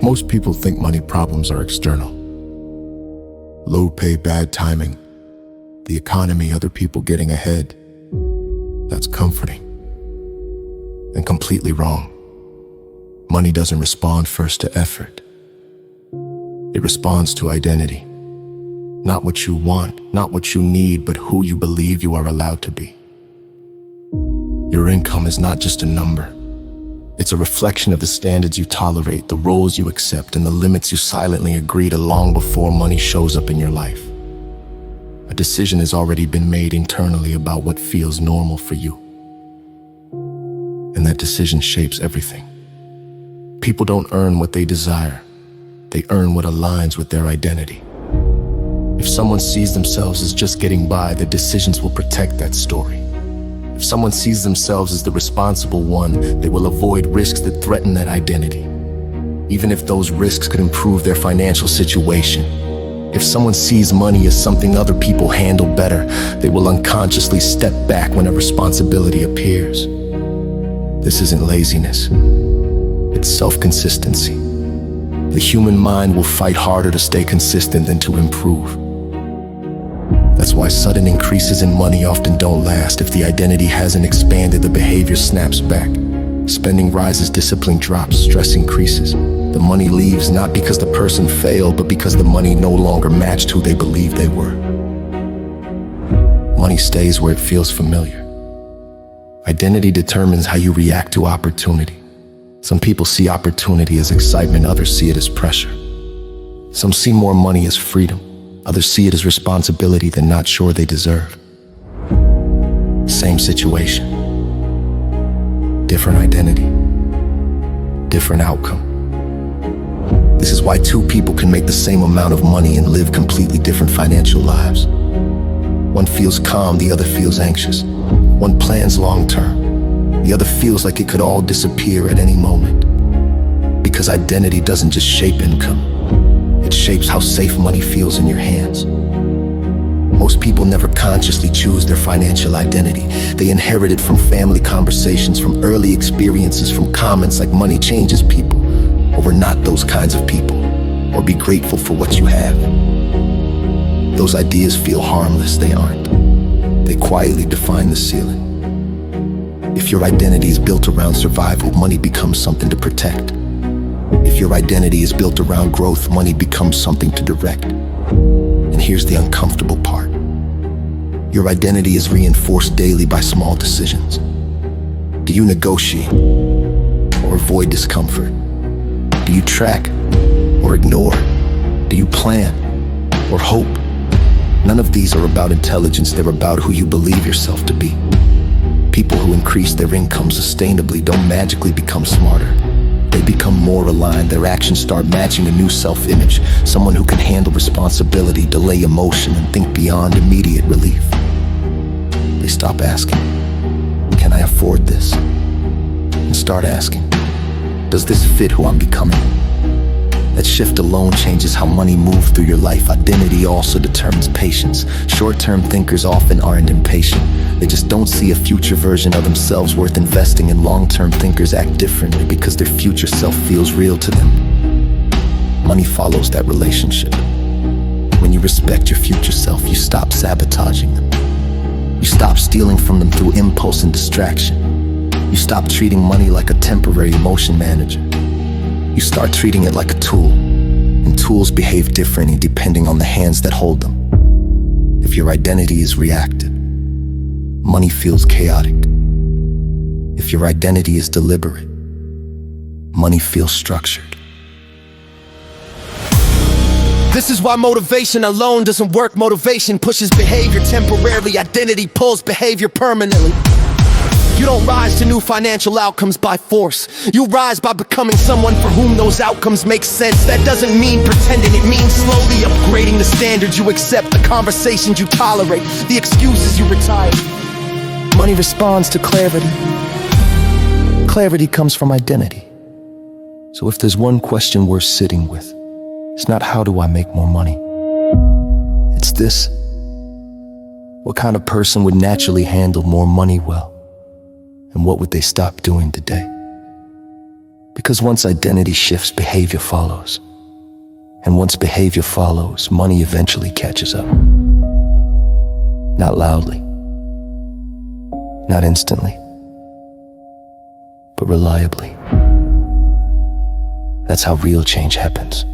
Most people think money problems are external. Low pay, bad timing, the economy, other people getting ahead. That's comforting and completely wrong. Money doesn't respond first to effort. It responds to identity. Not what you want, not what you need, but who you believe you are allowed to be. Your income is not just a number. It's a reflection of the standards you tolerate, the roles you accept, and the limits you silently agree to long before money shows up in your life. A decision has already been made internally about what feels normal for you. And that decision shapes everything. People don't earn what they desire. They earn what aligns with their identity. If someone sees themselves as just getting by, their decisions will protect that story. If someone sees themselves as the responsible one, they will avoid risks that threaten that identity, even if those risks could improve their financial situation. If someone sees money as something other people handle better, they will unconsciously step back when a responsibility appears. This isn't laziness. It's self-consistency. The human mind will fight harder to stay consistent than to improve. That's why sudden increases in money often don't last. If the identity hasn't expanded, the behavior snaps back. Spending rises, discipline drops, stress increases. The money leaves not because the person failed, but because the money no longer matched who they believed they were. Money stays where it feels familiar. Identity determines how you react to opportunity. Some people see opportunity as excitement, others see it as pressure. Some see more money as freedom. Others see it as responsibility they're not sure they deserve. Same situation. Different identity. Different outcome. This is why two people can make the same amount of money and live completely different financial lives. One feels calm, the other feels anxious. One plans long term. The other feels like it could all disappear at any moment. Because identity doesn't just shape income. It shapes how safe money feels in your hands. Most people never consciously choose their financial identity. They inherit it from family conversations, from early experiences, from comments like money changes people, or we're not those kinds of people, or be grateful for what you have. Those ideas feel harmless, they aren't. They quietly define the ceiling. If your identity is built around survival, money becomes something to protect. If your identity is built around growth, money becomes something to direct. And here's the uncomfortable part. Your identity is reinforced daily by small decisions. Do you negotiate or avoid discomfort? Do you track or ignore? Do you plan or hope? None of these are about intelligence, they're about who you believe yourself to be. People who increase their income sustainably don't magically become smarter. They become more aligned. Their actions start matching a new self-image. Someone who can handle responsibility, delay emotion, and think beyond immediate relief. They stop asking, can I afford this? And start asking, does this fit who I'm becoming? That shift alone changes how money moves through your life. Identity also determines patience. Short-term thinkers often aren't impatient. They just don't see a future version of themselves worth investing in. Long-term thinkers act differently because their future self feels real to them. Money follows that relationship. When you respect your future self, you stop sabotaging them. You stop stealing from them through impulse and distraction. You stop treating money like a temporary emotion manager. You start treating it like a tool, and tools behave differently depending on the hands that hold them. If your identity is reactive, money feels chaotic. If your identity is deliberate, money feels structured. This is why motivation alone doesn't work. Motivation pushes behavior temporarily. Identity pulls behavior permanently. You don't rise to new financial outcomes by force. You rise by becoming someone for whom those outcomes make sense. That doesn't mean pretending, it means slowly upgrading the standards you accept, the conversations you tolerate, the excuses you retire. Money responds to clarity. Clarity comes from identity. So if there's one question worth sitting with, it's not how do I make more money? It's this: what kind of person would naturally handle more money well? And what would they stop doing today? Because once identity shifts, behavior follows. And once behavior follows, money eventually catches up. Not loudly, not instantly, but reliably. That's how real change happens.